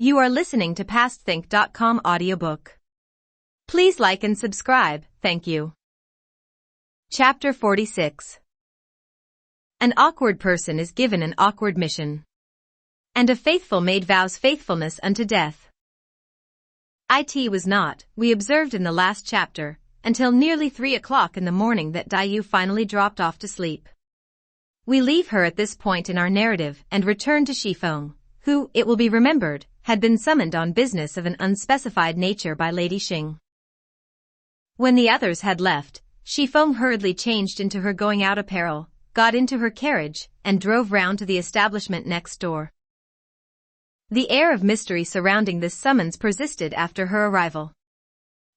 You are listening to PastThink.com audiobook. Please like and subscribe, thank you. Chapter 46. An awkward person is given an awkward mission. And a faithful maid vows faithfulness unto death. It was not, we observed in the last chapter, until nearly 3 o'clock in the morning that Dayu finally dropped off to sleep. We leave her at this point in our narrative and return to Shifeng, who, it will be remembered, had been summoned on business of an unspecified nature by Lady Xing. When the others had left, Shifeng hurriedly changed into her going-out apparel, got into her carriage, and drove round to the establishment next door. The air of mystery surrounding this summons persisted after her arrival.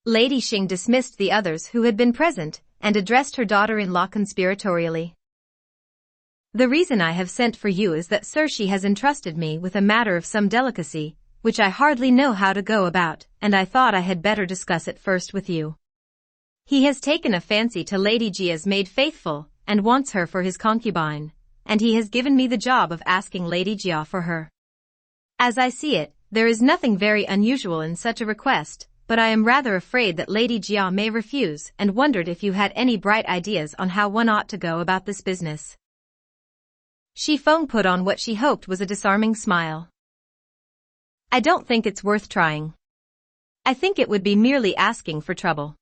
Lady Xing dismissed the others who had been present, and addressed her daughter-in-law conspiratorially. "The reason I have sent for you is that Sir Shi has entrusted me with a matter of some delicacy, which I hardly know how to go about, and I thought I had better discuss it first with you. He has taken a fancy to Lady Jia's maid Faithful, and wants her for his concubine, and he has given me the job of asking Lady Jia for her. As I see it, there is nothing very unusual in such a request, but I am rather afraid that Lady Jia may refuse, and wondered if you had any bright ideas on how one ought to go about this business." Shifeng put on what she hoped was a disarming smile. "I don't think it's worth trying. I think it would be merely asking for trouble.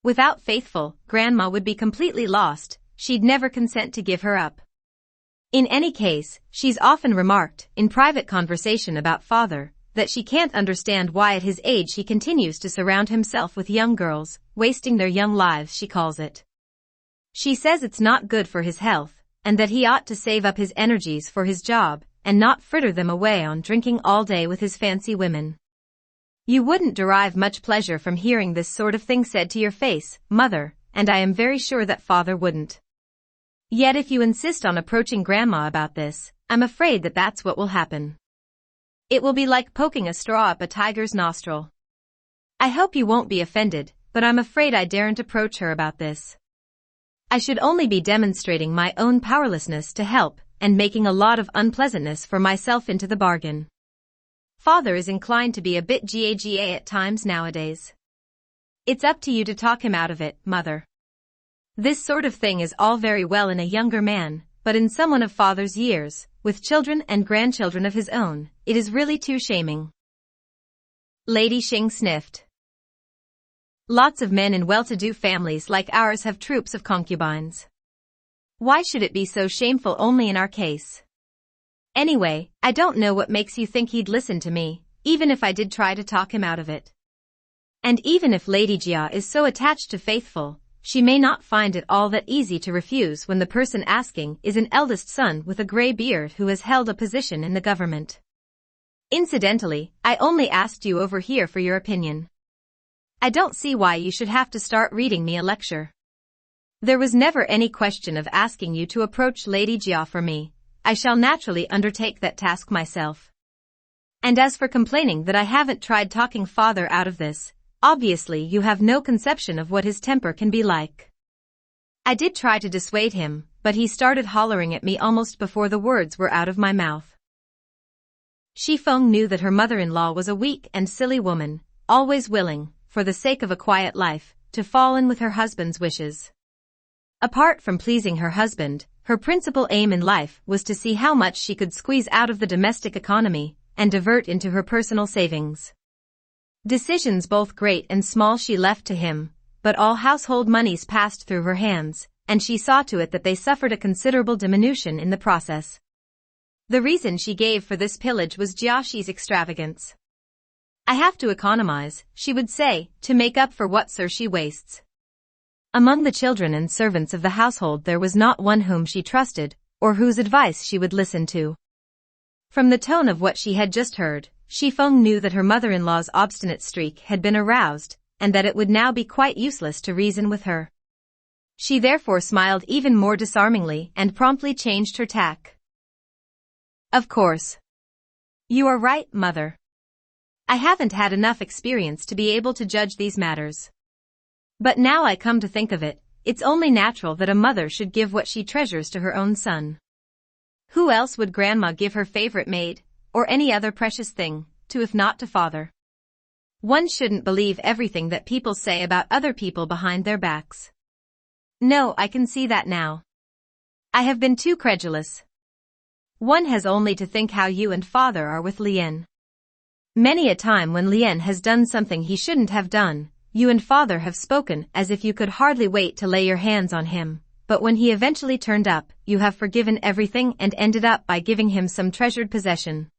Without Faithful, Grandma would be completely lost, she'd never consent to give her up. In any case, she's often remarked, in private conversation about Father, that she can't understand why at his age he continues to surround himself with young girls, wasting their young lives, she calls it. She says it's not good for his health, and that he ought to save up his energies for his job, and not fritter them away on drinking all day with his fancy women. You wouldn't derive much pleasure from hearing this sort of thing said to your face, Mother, and I am very sure that Father wouldn't. Yet if you insist on approaching Grandma about this, I'm afraid that that's what will happen. It will be like poking a straw up a tiger's nostril. I hope you won't be offended, but I'm afraid I daren't approach her about this. I should only be demonstrating my own powerlessness to help, and making a lot of unpleasantness for myself into the bargain. Father is inclined to be a bit gaga at times nowadays. It's up to you to talk him out of it, Mother. This sort of thing is all very well in a younger man, but in someone of Father's years, with children and grandchildren of his own, it is really too shaming." Lady Xing sniffed. "Lots of men in well-to-do families like ours have troops of concubines. Why should it be so shameful only in our case? Anyway, I don't know what makes you think he'd listen to me, even if I did try to talk him out of it. And even if Lady Jia is so attached to Faithful, she may not find it all that easy to refuse when the person asking is an eldest son with a gray beard who has held a position in the government. Incidentally, I only asked you over here for your opinion. I don't see why you should have to start reading me a lecture. There was never any question of asking you to approach Lady Jia for me. I shall naturally undertake that task myself. And as for complaining that I haven't tried talking Father out of this, obviously you have no conception of what his temper can be like. I did try to dissuade him, but he started hollering at me almost before the words were out of my mouth." Shifeng knew that her mother-in-law was a weak and silly woman, always willing, for the sake of a quiet life, to fall in with her husband's wishes. Apart from pleasing her husband, her principal aim in life was to see how much she could squeeze out of the domestic economy, and divert into her personal savings. Decisions both great and small she left to him, but all household monies passed through her hands, and she saw to it that they suffered a considerable diminution in the process. The reason she gave for this pillage was Jiaxi's extravagance. "I have to economize," she would say, "to make up for what Sir Shi wastes." Among the children and servants of the household there was not one whom she trusted, or whose advice she would listen to. From the tone of what she had just heard, Shifeng knew that her mother-in-law's obstinate streak had been aroused, and that it would now be quite useless to reason with her. She therefore smiled even more disarmingly and promptly changed her tack. "Of course. You are right, Mother. I haven't had enough experience to be able to judge these matters. But now I come to think of it, it's only natural that a mother should give what she treasures to her own son. Who else would Grandma give her favorite maid, or any other precious thing, to if not to father. One shouldn't believe everything that people say about other people behind their backs. No, I can see that now. I have been too credulous. One has only to think how you and father are with Lien. Many a time when Lien has done something he shouldn't have done, you and father have spoken as if you could hardly wait to lay your hands on him, but when he eventually turned up, you have forgiven everything and ended up by giving him some treasured possession.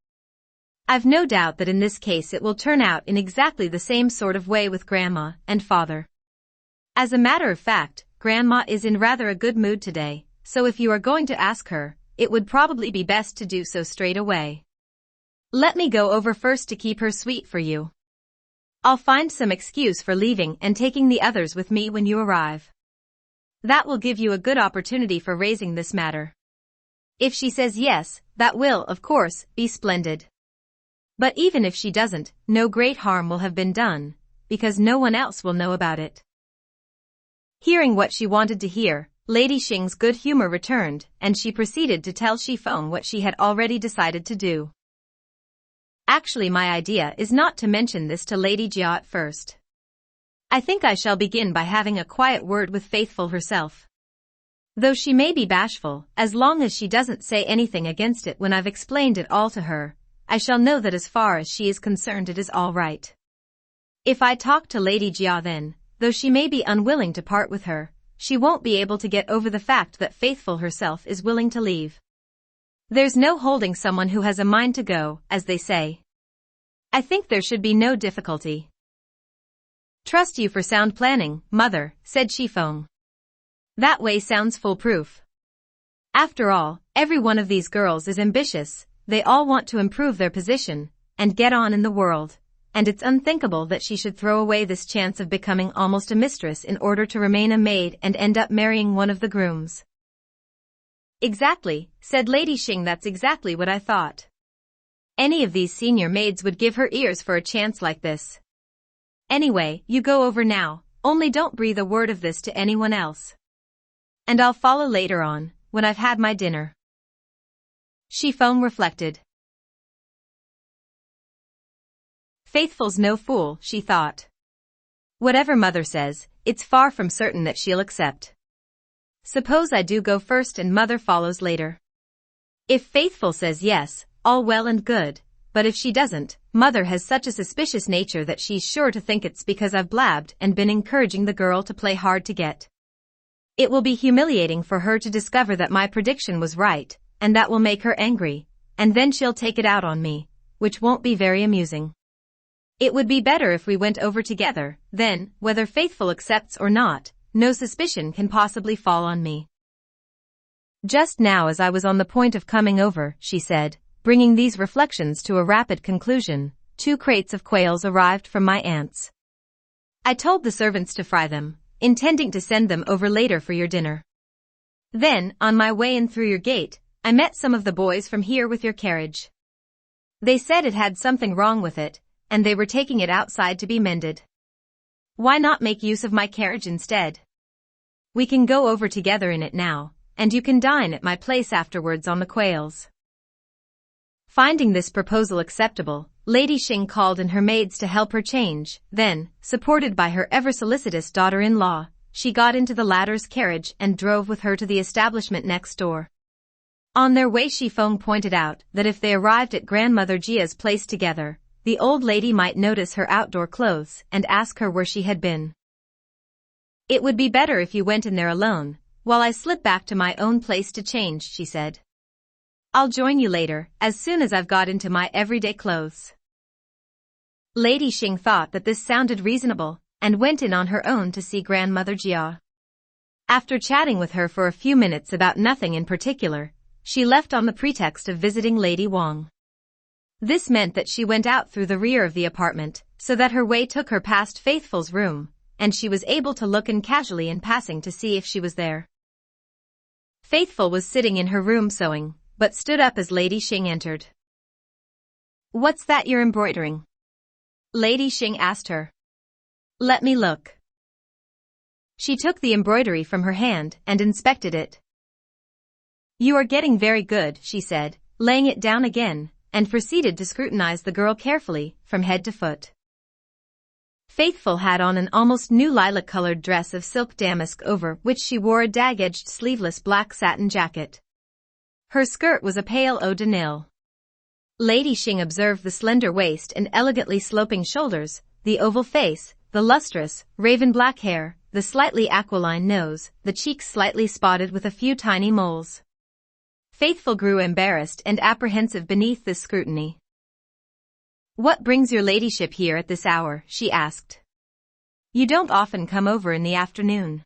I've no doubt that in this case it will turn out in exactly the same sort of way with Grandma and father. As a matter of fact, Grandma is in rather a good mood today, so if you are going to ask her, it would probably be best to do so straight away. Let me go over first to keep her sweet for you. I'll find some excuse for leaving and taking the others with me when you arrive. That will give you a good opportunity for raising this matter. If she says yes, that will, of course, be splendid. But even if she doesn't, no great harm will have been done, because no one else will know about it. Hearing what she wanted to hear, Lady Xing's good humor returned, and she proceeded to tell Xifeng what she had already decided to do. Actually, my idea is not to mention this to Lady Jia at first. I think I shall begin by having a quiet word with Faithful herself. Though she may be bashful, as long as she doesn't say anything against it when I've explained it all to her, I shall know that as far as she is concerned it is all right. If I talk to Lady Jia then, though she may be unwilling to part with her, she won't be able to get over the fact that Faithful herself is willing to leave. There's no holding someone who has a mind to go, as they say. I think there should be no difficulty. Trust you for sound planning, mother, said Xifeng. That way sounds foolproof. After all, every one of these girls is ambitious, they all want to improve their position, and get on in the world, and it's unthinkable that she should throw away this chance of becoming almost a mistress in order to remain a maid and end up marrying one of the grooms. Exactly, said Lady Xing, that's exactly what I thought. Any of these senior maids would give her ears for a chance like this. Anyway, you go over now, only don't breathe a word of this to anyone else. And I'll follow later on, when I've had my dinner. Xifeng reflected. Faithful's no fool, she thought. Whatever mother says, it's far from certain that she'll accept. Suppose I do go first and mother follows later. If Faithful says yes, all well and good, but if she doesn't, mother has such a suspicious nature that she's sure to think it's because I've blabbed and been encouraging the girl to play hard to get. It will be humiliating for her to discover that my prediction was right, and that will make her angry, and then she'll take it out on me, which won't be very amusing. It would be better if we went over together, then, whether Faithful accepts or not, no suspicion can possibly fall on me. Just now as I was on the point of coming over, she said, bringing these reflections to a rapid conclusion, 2 crates of quails arrived from my aunts. I told the servants to fry them, intending to send them over later for your dinner. Then, on my way in through your gate, I met some of the boys from here with your carriage. They said it had something wrong with it, and they were taking it outside to be mended. Why not make use of my carriage instead? We can go over together in it now, and you can dine at my place afterwards on the quails. Finding this proposal acceptable, Lady Xing called in her maids to help her change, then, supported by her ever-solicitous daughter-in-law, she got into the latter's carriage and drove with her to the establishment next door. On their way Xifeng pointed out that if they arrived at Grandmother Jia's place together, the old lady might notice her outdoor clothes and ask her where she had been. It would be better if you went in there alone, while I slip back to my own place to change, she said. I'll join you later, as soon as I've got into my everyday clothes. Lady Xing thought that this sounded reasonable, and went in on her own to see Grandmother Jia. After chatting with her for a few minutes about nothing in particular, she left on the pretext of visiting Lady Wang. This meant that she went out through the rear of the apartment, so that her way took her past Faithful's room, and she was able to look in casually in passing to see if she was there. Faithful was sitting in her room sewing, but stood up as Lady Xing entered. What's that you're embroidering? Lady Xing asked her. Let me look. She took the embroidery from her hand and inspected it. You are getting very good, she said, laying it down again, and proceeded to scrutinize the girl carefully, from head to foot. Faithful had on an almost new lilac-colored dress of silk damask over which she wore a dag-edged sleeveless black satin jacket. Her skirt was a pale eau de Nil. Lady Xing observed the slender waist and elegantly sloping shoulders, the oval face, the lustrous, raven-black hair, the slightly aquiline nose, the cheeks slightly spotted with a few tiny moles. Faithful grew embarrassed and apprehensive beneath this scrutiny. "What brings your ladyship here at this hour?" she asked. "You don't often come over in the afternoon."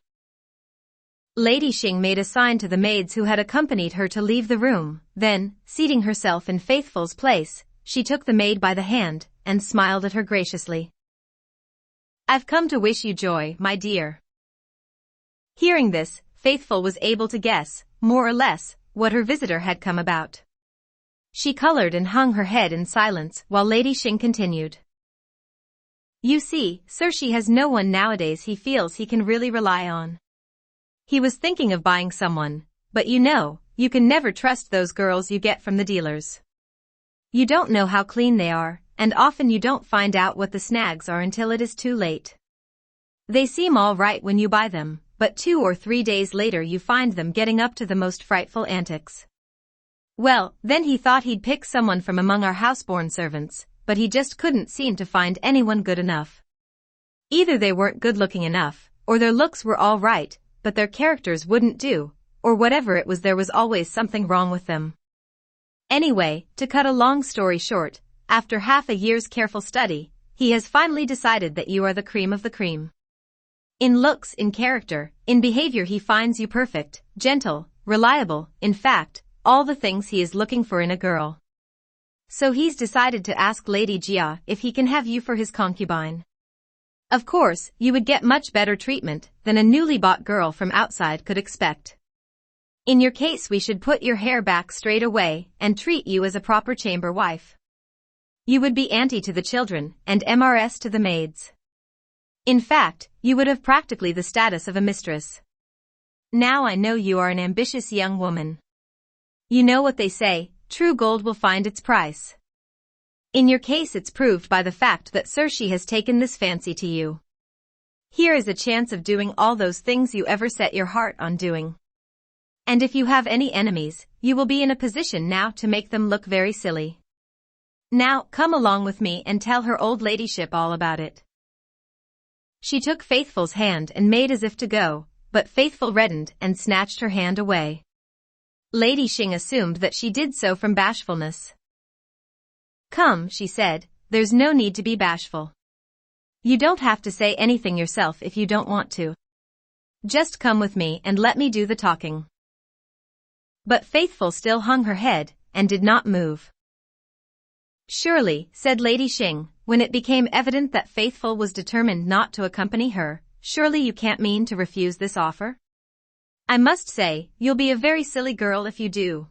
Lady Xing made a sign to the maids who had accompanied her to leave the room, then, seating herself in Faithful's place, she took the maid by the hand, and smiled at her graciously. "I've come to wish you joy, my dear." Hearing this, Faithful was able to guess, more or less, what her visitor had come about. She colored and hung her head in silence while Lady Xing continued. "You see, Sir, she has no one nowadays he feels he can really rely on. He was thinking of buying someone, but you know, you can never trust those girls you get from the dealers. You don't know how clean they are, and often you don't find out what the snags are until it is too late. They seem all right when you buy them, but 2 or 3 days later you find them getting up to the most frightful antics. Well, then he thought he'd pick someone from among our houseborn servants, but he just couldn't seem to find anyone good enough. Either they weren't good-looking enough, or their looks were all right, but their characters wouldn't do, or whatever it was, there was always something wrong with them. Anyway, to cut a long story short, after half a year's careful study, he has finally decided that you are the cream of the cream. In looks, in character, in behavior he finds you perfect, gentle, reliable, in fact, all the things he is looking for in a girl. So he's decided to ask Lady Jia if he can have you for his concubine. Of course, you would get much better treatment than a newly bought girl from outside could expect. In your case we should put your hair back straight away and treat you as a proper chamber wife. You would be auntie to the children and MRS to the maids. In fact, you would have practically the status of a mistress. Now I know you are an ambitious young woman. You know what they say, true gold will find its price. In your case it's proved by the fact that Sir she has taken this fancy to you. Here is a chance of doing all those things you ever set your heart on doing. And if you have any enemies, you will be in a position now to make them look very silly. Now, come along with me and tell her old ladyship all about it." She took Faithful's hand and made as if to go, but Faithful reddened and snatched her hand away. Lady Xing assumed that she did so from bashfulness. "Come," she said, "there's no need to be bashful. You don't have to say anything yourself if you don't want to. Just come with me and let me do the talking." But Faithful still hung her head, and did not move. "Surely," said Lady Xing, when it became evident that Faithful was determined not to accompany her, "surely you can't mean to refuse this offer? I must say, you'll be a very silly girl if you do.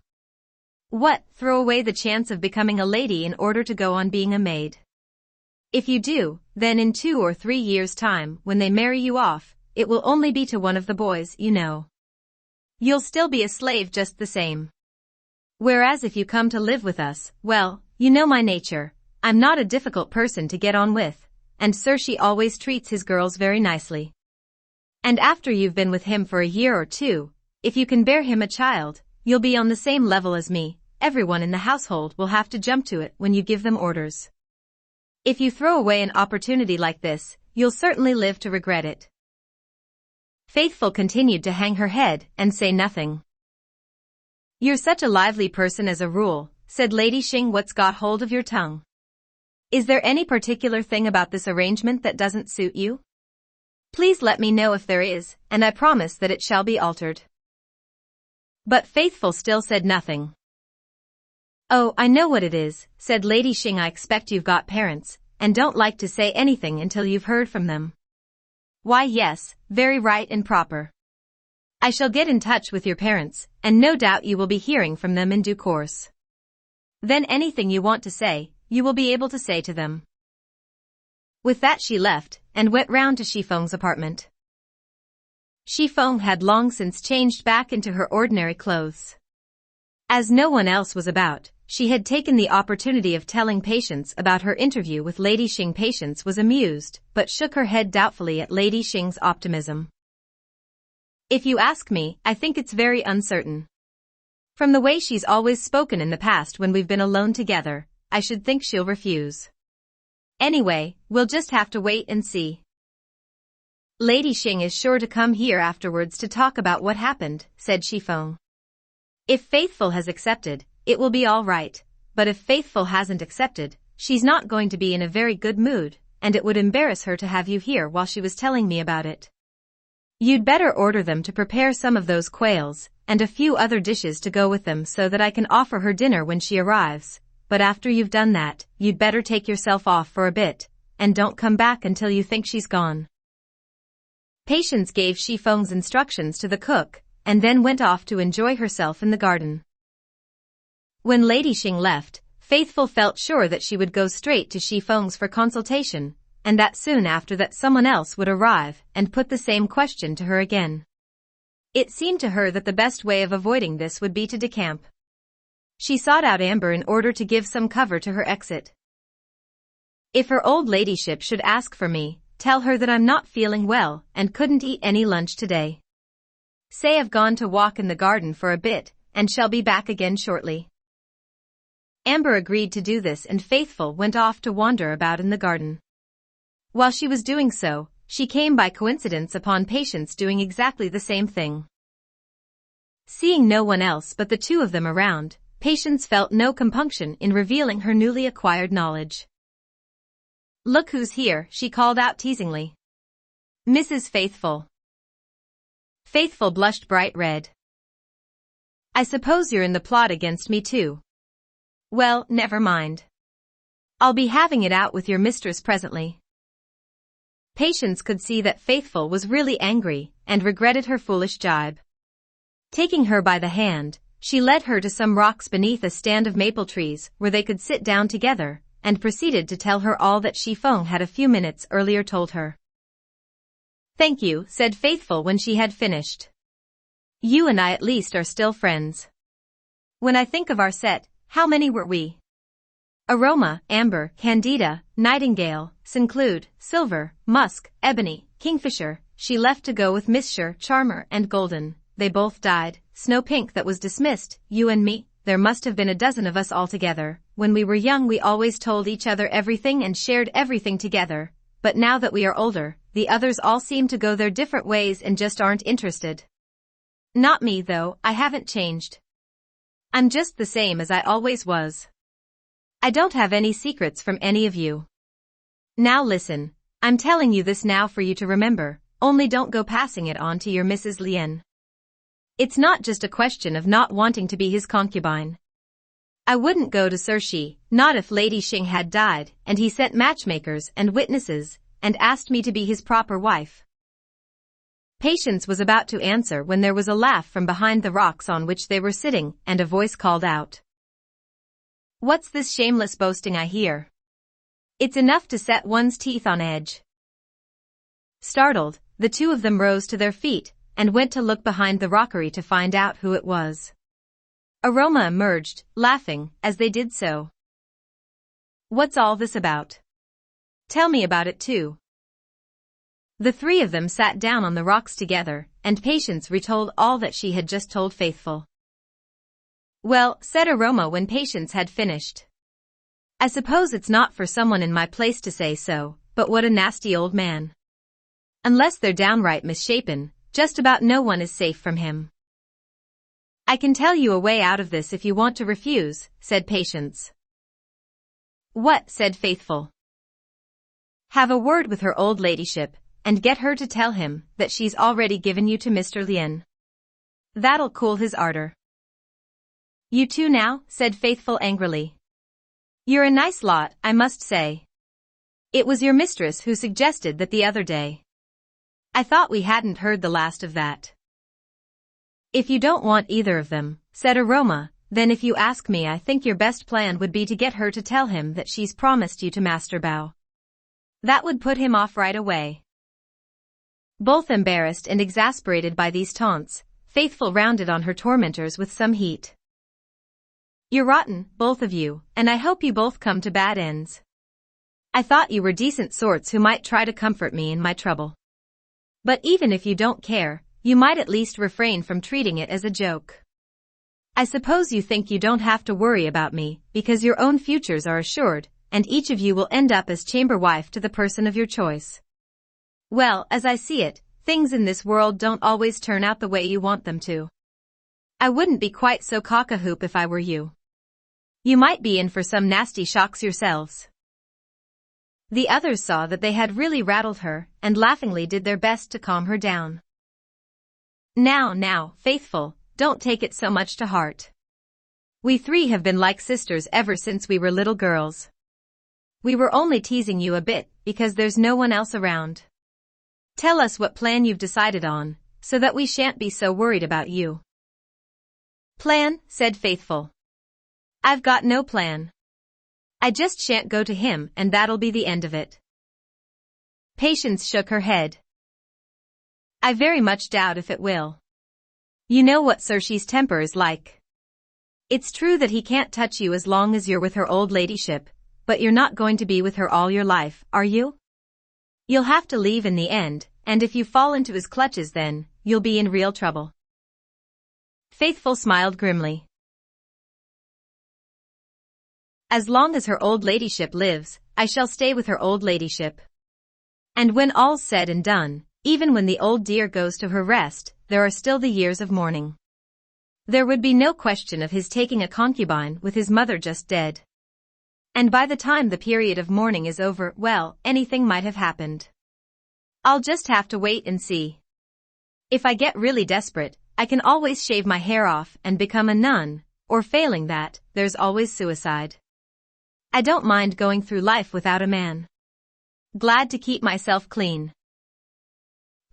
What, throw away the chance of becoming a lady in order to go on being a maid? If you do, then in 2 or 3 years' time, when they marry you off, it will only be to one of the boys you know. You'll still be a slave just the same. Whereas if you come to live with us, well, you know my nature, I'm not a difficult person to get on with, and Sir she always treats his girls very nicely. And after you've been with him for a year or 2, if you can bear him a child, you'll be on the same level as me. Everyone in the household will have to jump to it when you give them orders. If you throw away an opportunity like this, you'll certainly live to regret it." Faithful continued to hang her head and say nothing. "You're such a lively person as a rule," said Lady Xing. "What's got hold of your tongue? Is there any particular thing about this arrangement that doesn't suit you? Please let me know if there is, and I promise that it shall be altered." But Faithful still said nothing. "Oh, I know what it is," said Lady Xing. "I expect you've got parents, and don't like to say anything until you've heard from them." "Why yes, very right and proper. I shall get in touch with your parents, and no doubt you will be hearing from them in due course. Then anything you want to say, you will be able to say to them." With that she left, and went round to Xifeng's apartment. Xifeng had long since changed back into her ordinary clothes. As no one else was about, she had taken the opportunity of telling Patience about her interview with Lady Xing. Patience was amused, but shook her head doubtfully at Lady Xing's optimism. If you ask me, I think it's very uncertain. From the way she's always spoken in the past when we've been alone together, I should think she'll refuse. Anyway, we'll just have to wait and see. Lady Xing is sure to come here afterwards to talk about what happened, said Shifeng. If Faithful has accepted, it will be all right, but if Faithful hasn't accepted, she's not going to be in a very good mood, and it would embarrass her to have you here while she was telling me about it. You'd better order them to prepare some of those quails, and a few other dishes to go with them so that I can offer her dinner when she arrives, but after you've done that, you'd better take yourself off for a bit, and don't come back until you think she's gone. Patience gave Shifeng's instructions to the cook, and then went off to enjoy herself in the garden. When Lady Xing left, Faithful felt sure that she would go straight to Shifeng's for consultation, and that soon after that someone else would arrive and put the same question to her again. It seemed to her that the best way of avoiding this would be to decamp. She sought out Amber in order to give some cover to her exit. If her old ladyship should ask for me, tell her that I'm not feeling well and couldn't eat any lunch today. Say I've gone to walk in the garden for a bit and shall be back again shortly. Amber agreed to do this, and Faithful went off to wander about in the garden. While she was doing so, she came by coincidence upon Patience doing exactly the same thing. Seeing no one else but the two of them around, Patience felt no compunction in revealing her newly acquired knowledge. "Look who's here," she called out teasingly. "Mrs. Faithful." Faithful blushed bright red. "I suppose you're in the plot against me too. Well, never mind. I'll be having it out with your mistress presently." Patience could see that Faithful was really angry and regretted her foolish jibe. Taking her by the hand, she led her to some rocks beneath a stand of maple trees where they could sit down together, and proceeded to tell her all that Shifeng had a few minutes earlier told her. "Thank you," said Faithful when she had finished. "You and I at least are still friends. When I think of our set, how many were we? Aroma, Amber, Candida, Nightingale, Sinclude, Silver, Musk, Ebony, Kingfisher. She left to go with Missure, Charmer, and Golden. They both died. Snow Pink that was dismissed, you and me. There must have been a dozen of us altogether. When we were young we always told each other everything and shared everything together, but now that we are older, the others all seem to go their different ways and just aren't interested. Not me though, I haven't changed. I'm just the same as I always was. I don't have any secrets from any of you. Now listen, I'm telling you this now for you to remember, only don't go passing it on to your Mrs. Lien. It's not just a question of not wanting to be his concubine. I wouldn't go to Sir Shi, not if Lady Xing had died and he sent matchmakers and witnesses and asked me to be his proper wife." Patience was about to answer when there was a laugh from behind the rocks on which they were sitting, and a voice called out, "What's this shameless boasting I hear? It's enough to set one's teeth on edge." Startled, the two of them rose to their feet and went to look behind the rockery to find out who it was. Aroma emerged, laughing, as they did so. "What's all this about? Tell me about it too." The three of them sat down on the rocks together, and Patience retold all that she had just told Faithful. "Well," said Aroma when Patience had finished, "I suppose it's not for someone in my place to say so, but what a nasty old man. Unless they're downright misshapen, just about no one is safe from him." "I can tell you a way out of this if you want to refuse," said Patience. "What?" said Faithful. "Have a word with her old ladyship, and get her to tell him that she's already given you to Mr. Lien. That'll cool his ardor." "You too now?" said Faithful angrily. "You're a nice lot, I must say. It was your mistress who suggested that the other day. I thought we hadn't heard the last of that." "If you don't want either of them," said Aroma, "then if you ask me I think your best plan would be to get her to tell him that she's promised you to Master Bao. That would put him off right away." Both embarrassed and exasperated by these taunts, Faithful rounded on her tormentors with some heat. You're rotten, both of you, and I hope you both come to bad ends. I thought you were decent sorts who might try to comfort me in my trouble. But even if you don't care, you might at least refrain from treating it as a joke. I suppose you think you don't have to worry about me, because your own futures are assured, and each of you will end up as chamber wife to the person of your choice. Well, as I see it, things in this world don't always turn out the way you want them to. I wouldn't be quite so cock-a-hoop if I were you. You might be in for some nasty shocks yourselves. The others saw that they had really rattled her, and laughingly did their best to calm her down. Now, Faithful, don't take it so much to heart. We three have been like sisters ever since we were little girls. We were only teasing you a bit, because there's no one else around. Tell us what plan you've decided on, so that we shan't be so worried about you. Plan, said Faithful. I've got no plan. I just shan't go to him, and that'll be the end of it. Patience shook her head. I very much doubt if it will. You know what Cersei's temper is like. It's true that he can't touch you as long as you're with her old ladyship, but you're not going to be with her all your life, are you? You'll have to leave in the end, and if you fall into his clutches then, you'll be in real trouble. Faithful smiled grimly. As long as her old ladyship lives, I shall stay with her old ladyship. And when all's said and done, even when the old dear goes to her rest, there are still the years of mourning. There would be no question of his taking a concubine with his mother just dead. And by the time the period of mourning is over, well, anything might have happened. I'll just have to wait and see. If I get really desperate, I can always shave my hair off and become a nun, or failing that, there's always suicide. I don't mind going through life without a man. Glad to keep myself clean.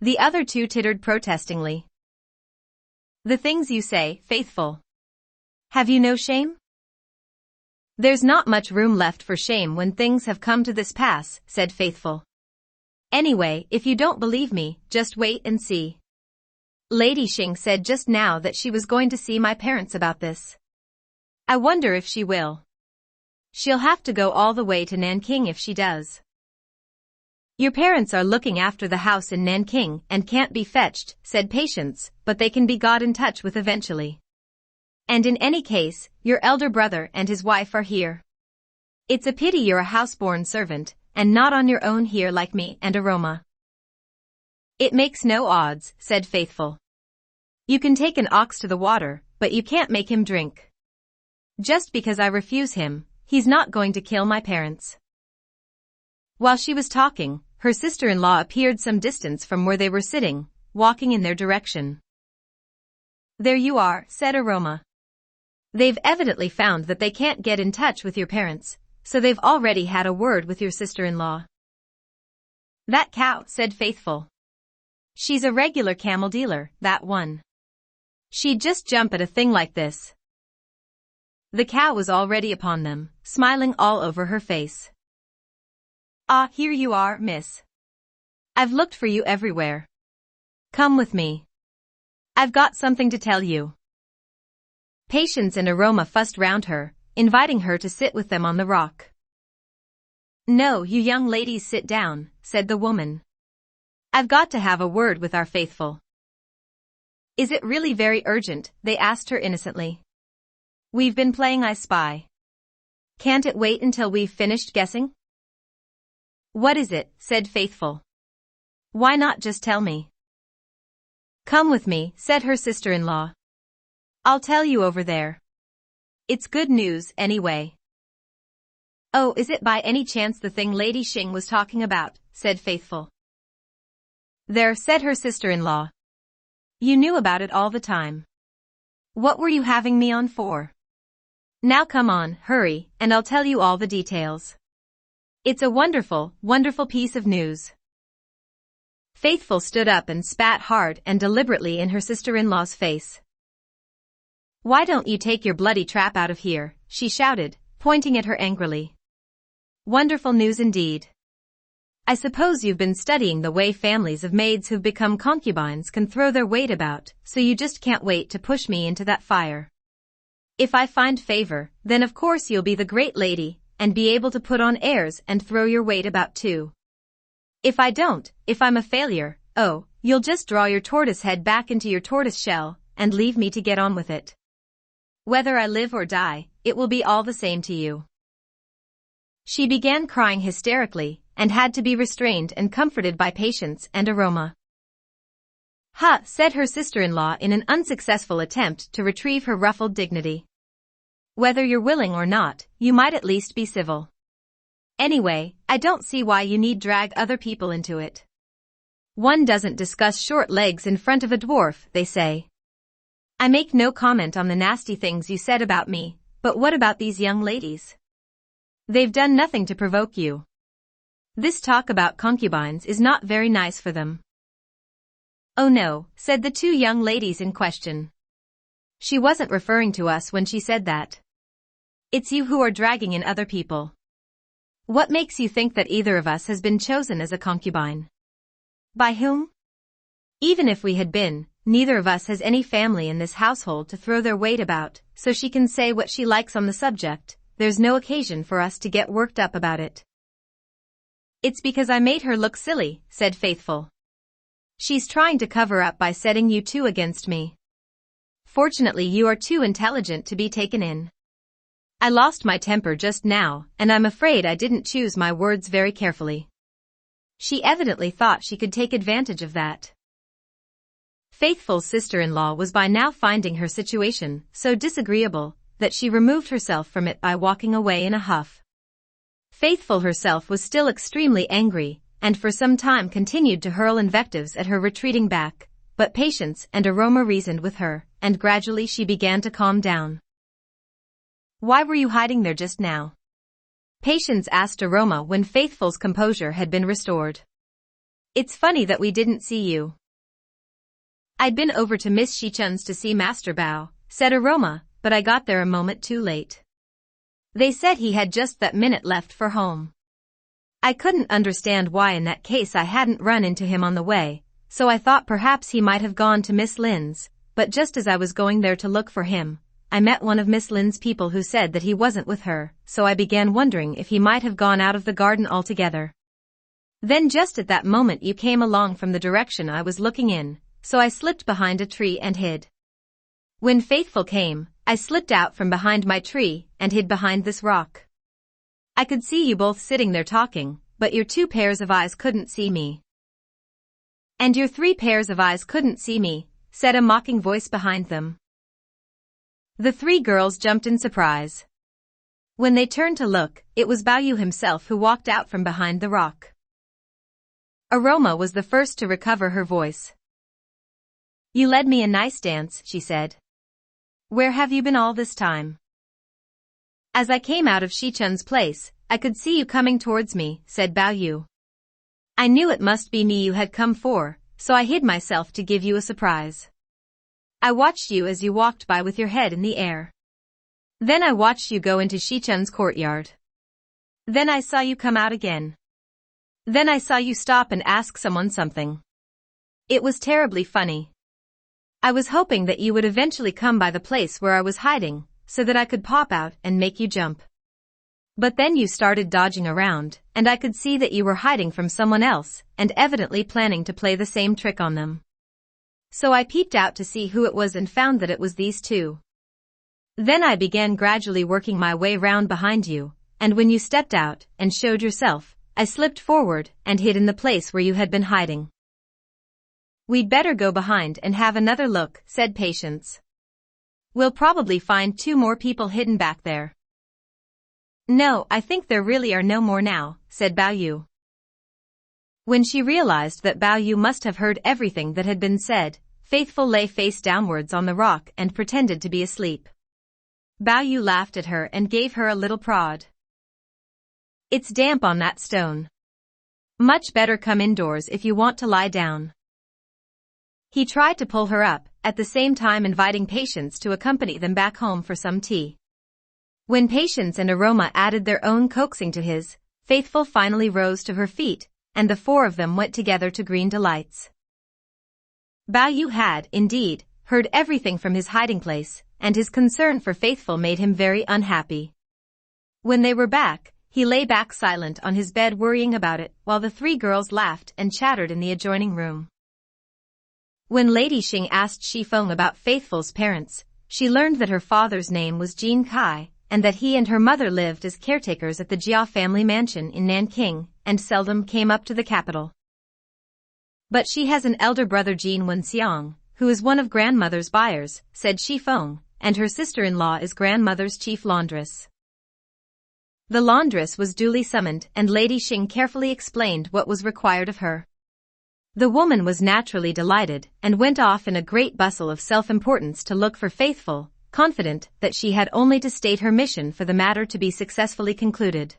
The other two tittered protestingly. The things you say, Faithful. Have you no shame? There's not much room left for shame when things have come to this pass, said Faithful. Anyway, if you don't believe me, just wait and see. Lady Xing said just now that she was going to see my parents about this. I wonder if she will. She'll have to go all the way to Nanking if she does. Your parents are looking after the house in Nanking and can't be fetched, said Patience, but they can be got in touch with eventually. And in any case, your elder brother and his wife are here. It's a pity you're a house-born servant, and not on your own here like me and Aroma. It makes no odds, said Faithful. You can take an ox to the water, but you can't make him drink. Just because I refuse him, he's not going to kill my parents. While she was talking, her sister-in-law appeared some distance from where they were sitting, walking in their direction. There you are, said Aroma. They've evidently found that they can't get in touch with your parents, so they've already had a word with your sister-in-law. That cow, said Faithful. She's a regular camel dealer, that one. She'd just jump at a thing like this. The cow was already upon them, smiling all over her face. Ah, here you are, miss. I've looked for you everywhere. Come with me. I've got something to tell you. Patience and Aroma fussed round her, inviting her to sit with them on the rock. No, you young ladies sit down, said the woman. I've got to have a word with our Faithful. Is it really very urgent? They asked her innocently. We've been playing I Spy. Can't it wait until we've finished guessing? What is it? Said Faithful. Why not just tell me? Come with me, said her sister-in-law. I'll tell you over there. It's good news, anyway. Oh, is it by any chance the thing Lady Xing was talking about? Said Faithful. There, said her sister-in-law. You knew about it all the time. What were you having me on for? Now come on, hurry, and I'll tell you all the details. It's a wonderful, wonderful piece of news. Faithful stood up and spat hard and deliberately in her sister-in-law's face. Why don't you take your bloody trap out of here, she shouted, pointing at her angrily. Wonderful news indeed. I suppose you've been studying the way families of maids who've become concubines can throw their weight about, so you just can't wait to push me into that fire. If I find favor, then of course you'll be the great lady, and be able to put on airs and throw your weight about too. If I don't, if I'm a failure, oh, you'll just draw your tortoise head back into your tortoise shell, and leave me to get on with it. Whether I live or die, it will be all the same to you. She began crying hysterically, and had to be restrained and comforted by Patience and Aroma. "Ha," said her sister-in-law in an unsuccessful attempt to retrieve her ruffled dignity. "Whether you're willing or not, you might at least be civil. Anyway, I don't see why you need drag other people into it. One doesn't discuss short legs in front of a dwarf, they say. I make no comment on the nasty things you said about me, but what about these young ladies? They've done nothing to provoke you. This talk about concubines is not very nice for them." "Oh no," said the two young ladies in question. "She wasn't referring to us when she said that. It's you who are dragging in other people. What makes you think that either of us has been chosen as a concubine? By whom? Even if we had been, neither of us has any family in this household to throw their weight about, so she can say what she likes on the subject. There's no occasion for us to get worked up about it." "It's because I made her look silly," said Faithful. "She's trying to cover up by setting you two against me. Fortunately you are too intelligent to be taken in. I lost my temper just now, and I'm afraid I didn't choose my words very carefully." She evidently thought she could take advantage of that. Faithful's sister-in-law was by now finding her situation so disagreeable that she removed herself from it by walking away in a huff. Faithful herself was still extremely angry, and for some time continued to hurl invectives at her retreating back, but Patience and Aroma reasoned with her, and gradually she began to calm down. "Why were you hiding there just now?" Patience asked Aroma when Faithful's composure had been restored. "It's funny that we didn't see you." "I'd been over to Miss Xichun's to see Master Bao," said Aroma, "but I got there a moment too late. They said he had just that minute left for home. I couldn't understand why in that case I hadn't run into him on the way, so I thought perhaps he might have gone to Miss Lin's, but just as I was going there to look for him, I met one of Miss Lin's people who said that he wasn't with her, so I began wondering if he might have gone out of the garden altogether. Then just at that moment you came along from the direction I was looking in, so I slipped behind a tree and hid. When Faithful came, I slipped out from behind my tree and hid behind this rock. I could see you both sitting there talking, but your 2 pairs of eyes couldn't see me." "And your 3 pairs of eyes couldn't see me," said a mocking voice behind them. The 3 girls jumped in surprise. When they turned to look, it was Bao himself who walked out from behind the rock. Aroma was the first to recover her voice. "You led me a nice dance," she said. "Where have you been all this time?" "As I came out of Xichun's place, I could see you coming towards me," said Bao. "I knew it must be me you had come for, so I hid myself to give you a surprise. I watched you as you walked by with your head in the air. Then I watched you go into Xichun's courtyard. Then I saw you come out again. Then I saw you stop and ask someone something. It was terribly funny. I was hoping that you would eventually come by the place where I was hiding, so that I could pop out and make you jump. But then you started dodging around, and I could see that you were hiding from someone else, and evidently planning to play the same trick on them. So I peeped out to see who it was and found that it was these 2. Then I began gradually working my way round behind you, and when you stepped out and showed yourself, I slipped forward and hid in the place where you had been hiding." "We'd better go behind and have another look," said Patience. "We'll probably find 2 more people hidden back there." "No, I think there really are no more now," said Bao. When she realized that Bao must have heard everything that had been said, Faithful lay face downwards on the rock and pretended to be asleep. Bao laughed at her and gave her a little prod. "It's damp on that stone. Much better come indoors if you want to lie down." He tried to pull her up, at the same time inviting Patience to accompany them back home for some tea. When Patience and Aroma added their own coaxing to his, Faithful finally rose to her feet, and the 4 of them went together to Green Delights. Bao had, indeed, heard everything from his hiding place, and his concern for Faithful made him very unhappy. When they were back, he lay back silent on his bed worrying about it, while the three girls laughed and chattered in the adjoining room. When Lady Xing asked Shifeng about Faithful's parents, she learned that her father's name was Jin Kai, and that he and her mother lived as caretakers at the Jia family mansion in Nanking, and seldom came up to the capital. But she has an elder brother Jin Wenxiang, who is one of grandmother's buyers, said Shifeng, and her sister-in-law is grandmother's chief laundress. The laundress was duly summoned and Lady Xing carefully explained what was required of her. The woman was naturally delighted and went off in a great bustle of self-importance to look for Faithful, confident that she had only to state her mission for the matter to be successfully concluded.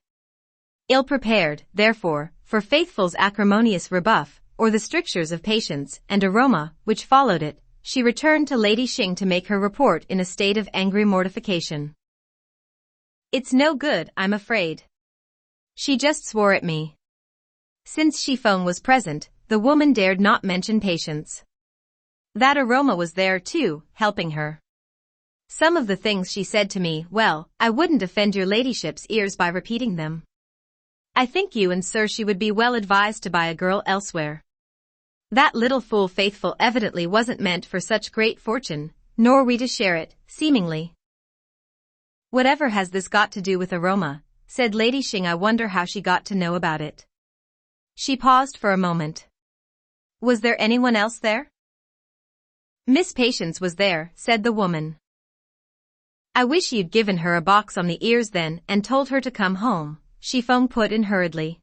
Ill-prepared, therefore, for Faithful's acrimonious rebuff, or the strictures of patience and aroma which followed it, she returned to Lady Xing to make her report in a state of angry mortification. "It's no good, I'm afraid. She just swore at me." Since Shifeng was present, the woman dared not mention Patience. That aroma was there too, helping her. "Some of the things she said to me, well, I wouldn't offend your ladyship's ears by repeating them. I think you and Sir she would be well advised to buy a girl elsewhere. That little fool Faithful evidently wasn't meant for such great fortune, nor we to share it, seemingly." "Whatever has this got to do with aroma?" said Lady Xing. "I wonder how she got to know about it." She paused for a moment. "Was there anyone else there?" "Miss Patience was there," said the woman. "I wish you'd given her a box on the ears then and told her to come home," Shifeng put in hurriedly.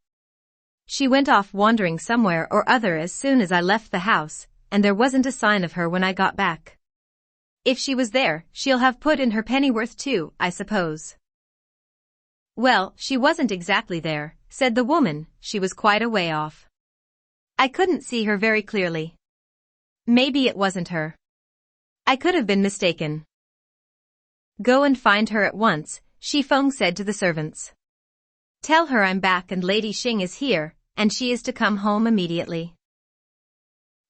"She went off wandering somewhere or other as soon as I left the house, and there wasn't a sign of her when I got back. If she was there, she'll have put in her pennyworth too, I suppose." "Well, she wasn't exactly there," said the woman. "She was quite a way off. I couldn't see her very clearly. Maybe it wasn't her. I could have been mistaken." "Go and find her at once," Shifeng said to the servants. "Tell her I'm back and Lady Xing is here, and she is to come home immediately."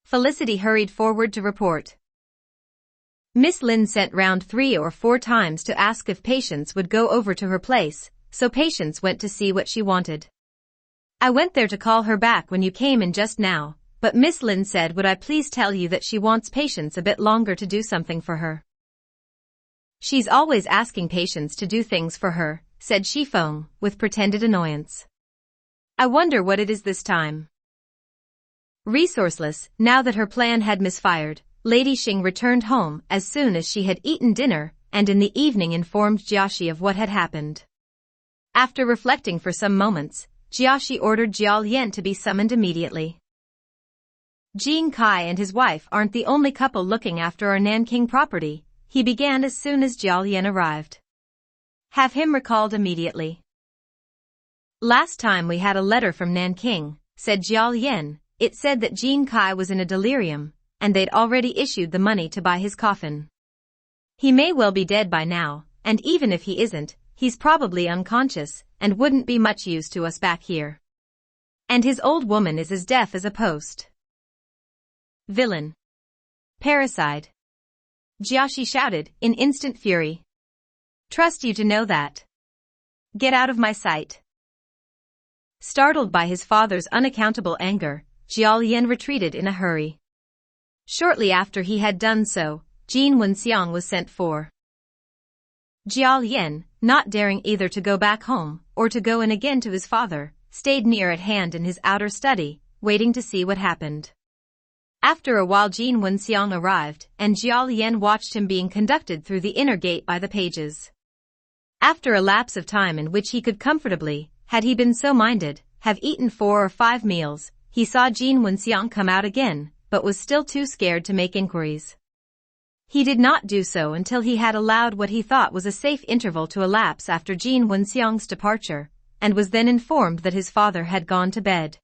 Felicity hurried forward to report. Miss Lin sent round 3 or 4 times to ask if Patience would go over to her place, so Patience went to see what she wanted. "I went there to call her back when you came in just now, but Miss Lin said would I please tell you that she wants Patience a bit longer to do something for her." "She's always asking Patience to do things for her," said Shifeng, with pretended annoyance. "I wonder what it is this time." Resourceless, now that her plan had misfired, Lady Xing returned home as soon as she had eaten dinner, and in the evening informed Jiaxi of what had happened. After reflecting for some moments, Jiaxi ordered Jiao Lian to be summoned immediately. "Jin Kai and his wife aren't the only couple looking after our Nanking property," he began as soon as Jiao Lian arrived. "Have him recalled immediately." "Last time we had a letter from Nanking," said Jiao Lian. "It said that Jin Kai was in a delirium, and they'd already issued the money to buy his coffin. He may well be dead by now, and even if he isn't, he's probably unconscious, and wouldn't be much use to us back here. And his old woman is as deaf as a post." "Villain! Parricide!" Jiaxi shouted, in instant fury. "Trust you to know that. Get out of my sight." Startled by his father's unaccountable anger, Jiao Lian retreated in a hurry. Shortly after he had done so, Jin Wenxiang was sent for. Jiao Lian, not daring either to go back home or to go in again to his father, stayed near at hand in his outer study, waiting to see what happened. After a while Jin Wenxiang arrived, and Jiao Lian watched him being conducted through the inner gate by the pages. After a lapse of time in which he could comfortably, had he been so minded, have eaten 4 or 5 meals, he saw Jin Wenxiang come out again, but was still too scared to make inquiries. He did not do so until he had allowed what he thought was a safe interval to elapse after Jin Wenxiang's departure, and was then informed that his father had gone to bed.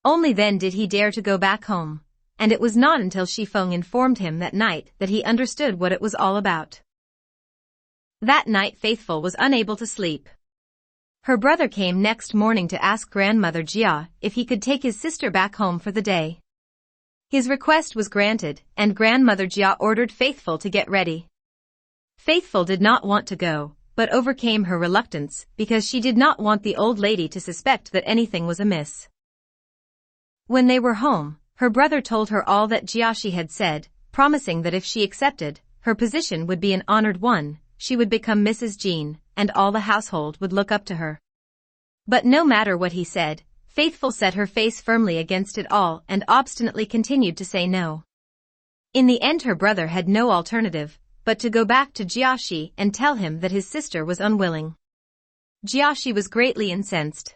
Only then did he dare to go back home, and it was not until Shifeng informed him that night that he understood what it was all about. That night Faithful was unable to sleep. Her brother came next morning to ask grandmother Jia if he could take his sister back home for the day. His request was granted, and grandmother Jia ordered Faithful to get ready. Faithful did not want to go, but overcame her reluctance because she did not want the old lady to suspect that anything was amiss. When they were home, her brother told her all that Jiaxi had said, promising that if she accepted, her position would be an honored one, she would become Mrs. Jean, and all the household would look up to her. But no matter what he said, Faithful set her face firmly against it all and obstinately continued to say no. In the end her brother had no alternative but to go back to Jiaxi and tell him that his sister was unwilling. Jiaxi was greatly incensed.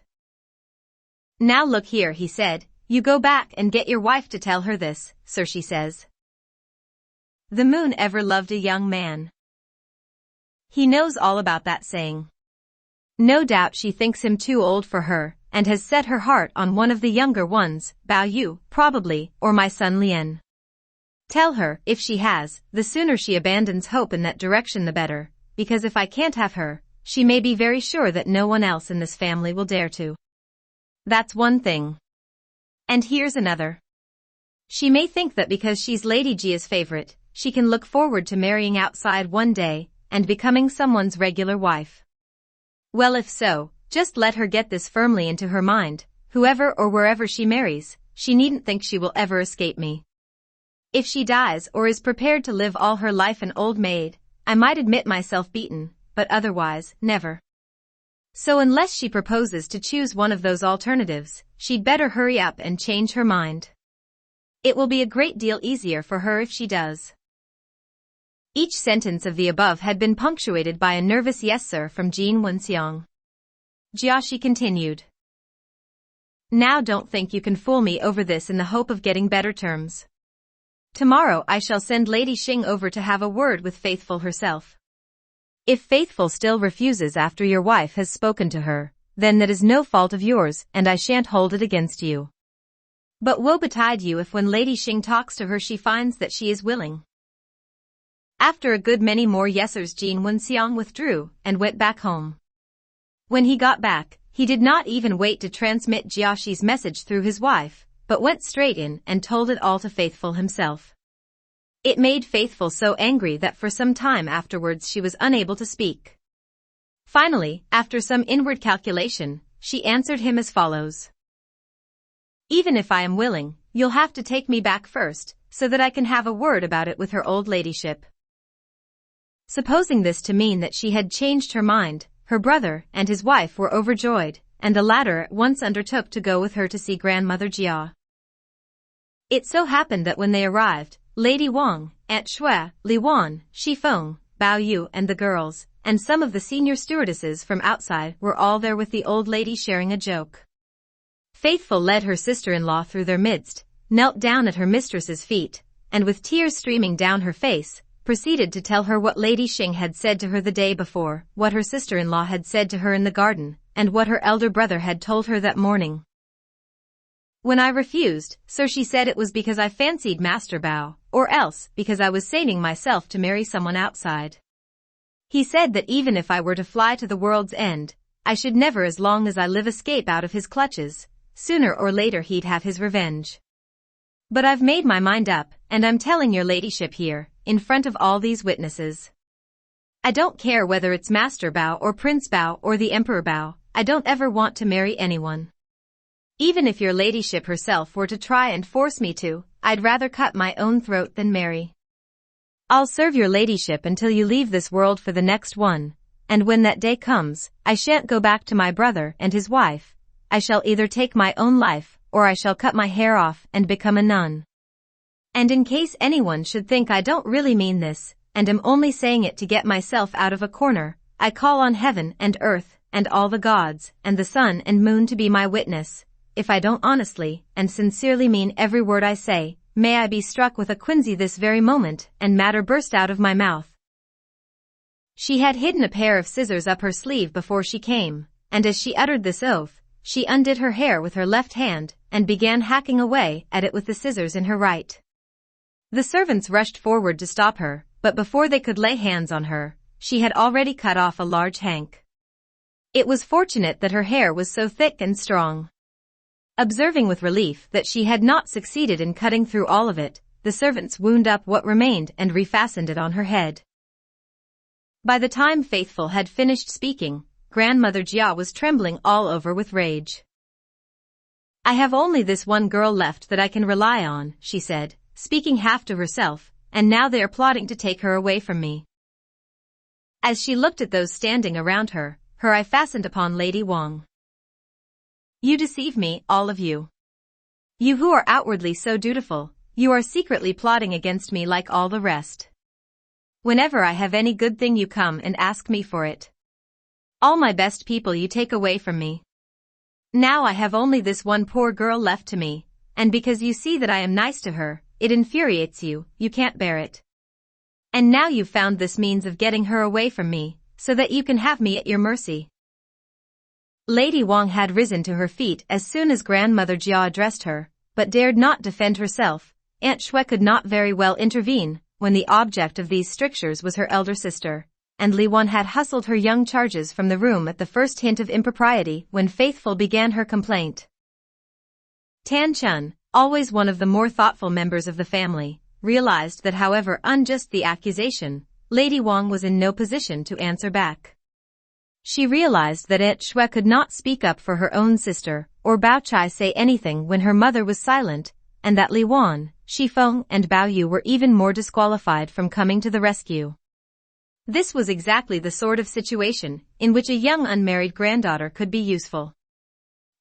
"Now look here," he said, "you go back and get your wife to tell her this, sir," she says. The moon ever loved a young man. He knows all about that saying. No doubt she thinks him too old for her, and has set her heart on one of the younger ones, Bao Yu, probably, or my son Lian. Tell her, if she has, the sooner she abandons hope in that direction the better, because if I can't have her, she may be very sure that no one else in this family will dare to. That's one thing. And here's another. She may think that because she's Lady Jia's favorite, she can look forward to marrying outside one day, and becoming someone's regular wife. Well, if so, just let her get this firmly into her mind, whoever or wherever she marries, she needn't think she will ever escape me. If she dies or is prepared to live all her life an old maid, I might admit myself beaten, but otherwise, never. So unless she proposes to choose one of those alternatives, she'd better hurry up and change her mind. It will be a great deal easier for her if she does. Each sentence of the above had been punctuated by a nervous yes sir from Jean Wenxiang. Jiaxi continued. Now don't think you can fool me over this in the hope of getting better terms. Tomorrow I shall send Lady Xing over to have a word with Faithful herself. If Faithful still refuses after your wife has spoken to her, then that is no fault of yours and I shan't hold it against you. But woe betide you if when Lady Xing talks to her she finds that she is willing. After a good many more yesers Jean Wenxiang withdrew and went back home. When he got back, he did not even wait to transmit Jiaxi's message through his wife, but went straight in and told it all to Faithful himself. It made Faithful so angry that for some time afterwards she was unable to speak. Finally, after some inward calculation, she answered him as follows. Even if I am willing, you'll have to take me back first, so that I can have a word about it with her old ladyship. Supposing this to mean that she had changed her mind, her brother and his wife were overjoyed, and the latter at once undertook to go with her to see Grandmother Jia. It so happened that when they arrived, Lady Wang, Aunt Shui, Li Wan, Shifeng, Bao Yu and the girls, and some of the senior stewardesses from outside were all there with the old lady sharing a joke. Faithful led her sister-in-law through their midst, knelt down at her mistress's feet, and with tears streaming down her face, proceeded to tell her what Lady Xing had said to her the day before, what her sister-in-law had said to her in the garden, and what her elder brother had told her that morning. When I refused, sir, she said it was because I fancied Master Bao, or else because I was saving myself to marry someone outside. He said that even if I were to fly to the world's end, I should never as long as I live escape out of his clutches. Sooner or later he'd have his revenge. But I've made my mind up, and I'm telling your ladyship here, in front of all these witnesses. I don't care whether it's Master Bao or Prince Bao or the Emperor Bao, I don't ever want to marry anyone. Even if your ladyship herself were to try and force me to, I'd rather cut my own throat than marry. I'll serve your ladyship until you leave this world for the next one, and when that day comes, I shan't go back to my brother and his wife. I shall either take my own life, or I shall cut my hair off and become a nun. And in case anyone should think I don't really mean this, and am only saying it to get myself out of a corner, I call on heaven and earth, and all the gods, and the sun and moon to be my witness. If I don't honestly and sincerely mean every word I say, may I be struck with a quinsy this very moment, and matter burst out of my mouth. She had hidden a pair of scissors up her sleeve before she came, and as she uttered this oath, she undid her hair with her left hand, and began hacking away at it with the scissors in her right. The servants rushed forward to stop her, but before they could lay hands on her, she had already cut off a large hank. It was fortunate that her hair was so thick and strong. Observing with relief that she had not succeeded in cutting through all of it, the servants wound up what remained and refastened it on her head. By the time Faithful had finished speaking, Grandmother Jia was trembling all over with rage. I have only this one girl left that I can rely on, she said, speaking half to herself, and now they are plotting to take her away from me. As she looked at those standing around her, her eye fastened upon Lady Wang. You deceive me, all of you. You who are outwardly so dutiful, you are secretly plotting against me like all the rest. Whenever I have any good thing you come and ask me for it. All my best people you take away from me. Now I have only this one poor girl left to me, and because you see that I am nice to her, it infuriates you, you can't bear it. And now you've found this means of getting her away from me, so that you can have me at your mercy. Lady Wang had risen to her feet as soon as Grandmother Jia addressed her, but dared not defend herself. Aunt Shui could not very well intervene, when the object of these strictures was her elder sister, and Li Wan had hustled her young charges from the room at the first hint of impropriety when Faithful began her complaint. Tan Chun, always one of the more thoughtful members of the family, realized that however unjust the accusation, Lady Wang was in no position to answer back. She realized that Aunt Shui could not speak up for her own sister, or Bao Chai say anything when her mother was silent, and that Li Wan, Shifeng and Bao Yu were even more disqualified from coming to the rescue. This was exactly the sort of situation in which a young unmarried granddaughter could be useful.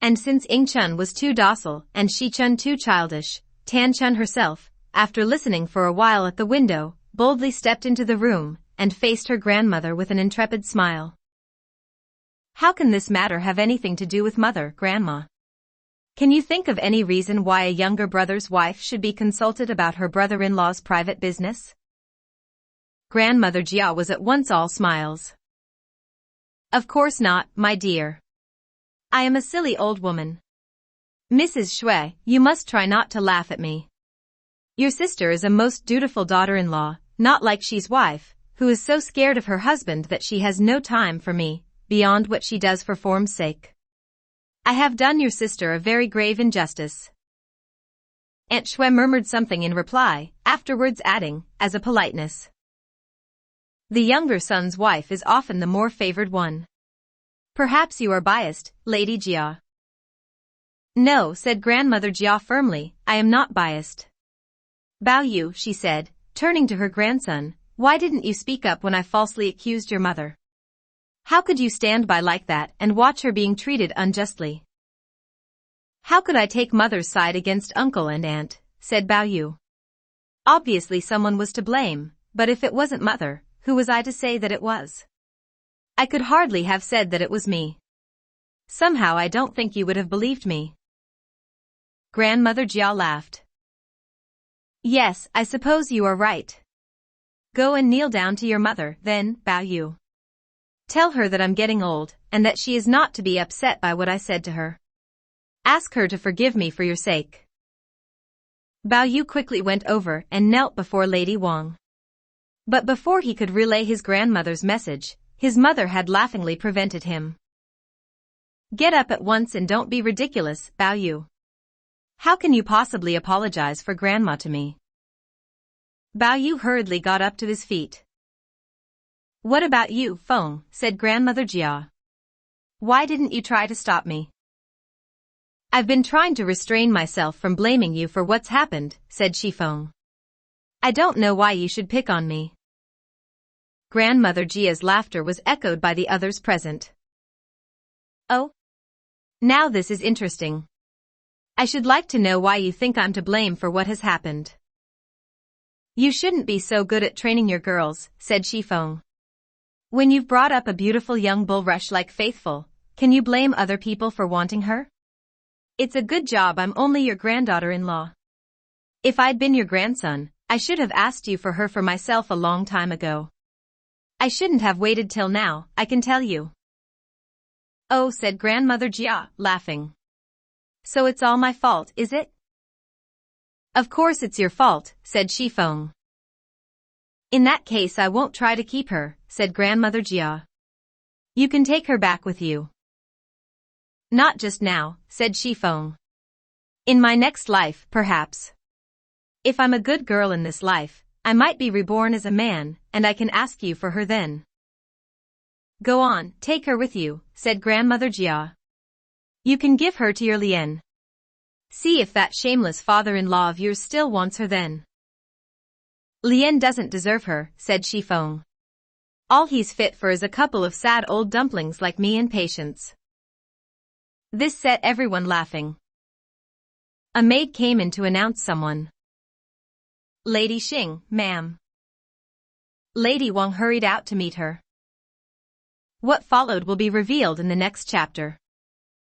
And since Ying Chun was too docile and Shi Chun too childish, Tan Chun herself, after listening for a while at the window, boldly stepped into the room and faced her grandmother with an intrepid smile. How can this matter have anything to do with Mother, Grandma? Can you think of any reason why a younger brother's wife should be consulted about her brother-in-law's private business? Grandmother Jia was at once all smiles. Of course not, my dear. I am a silly old woman. Mrs. Shui, you must try not to laugh at me. Your sister is a most dutiful daughter-in-law, not like she's wife, who is so scared of her husband that she has no time for me, beyond what she does for form's sake. I have done your sister a very grave injustice. Aunt Shui murmured something in reply, afterwards adding, as a politeness. The younger son's wife is often the more favored one. Perhaps you are biased, Lady Jia. No, said Grandmother Jia firmly, I am not biased. Bao Yu, she said, turning to her grandson, why didn't you speak up when I falsely accused your mother? How could you stand by like that and watch her being treated unjustly? How could I take Mother's side against uncle and aunt, said Bao Yu. Obviously someone was to blame, but if it wasn't Mother, who was I to say that it was? I could hardly have said that it was me. Somehow I don't think you would have believed me. Grandmother Jia laughed. Yes, I suppose you are right. Go and kneel down to your mother, then, Bao Yu. Tell her that I'm getting old, and that she is not to be upset by what I said to her. Ask her to forgive me for your sake. Bao Yu quickly went over and knelt before Lady Wang. But before he could relay his grandmother's message, his mother had laughingly prevented him. Get up at once and don't be ridiculous, Bao Yu. How can you possibly apologize for Grandma to me? Bao Yu hurriedly got up to his feet. What about you, Feng, said Grandmother Jia. Why didn't you try to stop me? I've been trying to restrain myself from blaming you for what's happened, said Shifeng. I don't know why you should pick on me. Grandmother Jia's laughter was echoed by the others present. Oh? Now this is interesting. I should like to know why you think I'm to blame for what has happened. You shouldn't be so good at training your girls, said Shifeng. When you've brought up a beautiful young bulrush like Faithful, can you blame other people for wanting her? It's a good job I'm only your granddaughter-in-law. If I'd been your grandson, I should have asked you for her for myself a long time ago. I shouldn't have waited till now, I can tell you. Oh, said Grandmother Jia, laughing. So it's all my fault, is it? Of course it's your fault, said Shifeng. In that case I won't try to keep her, said Grandmother Jia. You can take her back with you. Not just now, said Shifeng. In my next life, perhaps. If I'm a good girl in this life, I might be reborn as a man, and I can ask you for her then. Go on, take her with you, said Grandmother Jia. You can give her to your Lian. See if that shameless father-in-law of yours still wants her then. Lian doesn't deserve her, said Shifeng. All he's fit for is a couple of sad old dumplings like me and Patience. This set everyone laughing. A maid came in to announce someone. Lady Xing, ma'am. Lady Wang hurried out to meet her. What followed will be revealed in the next chapter.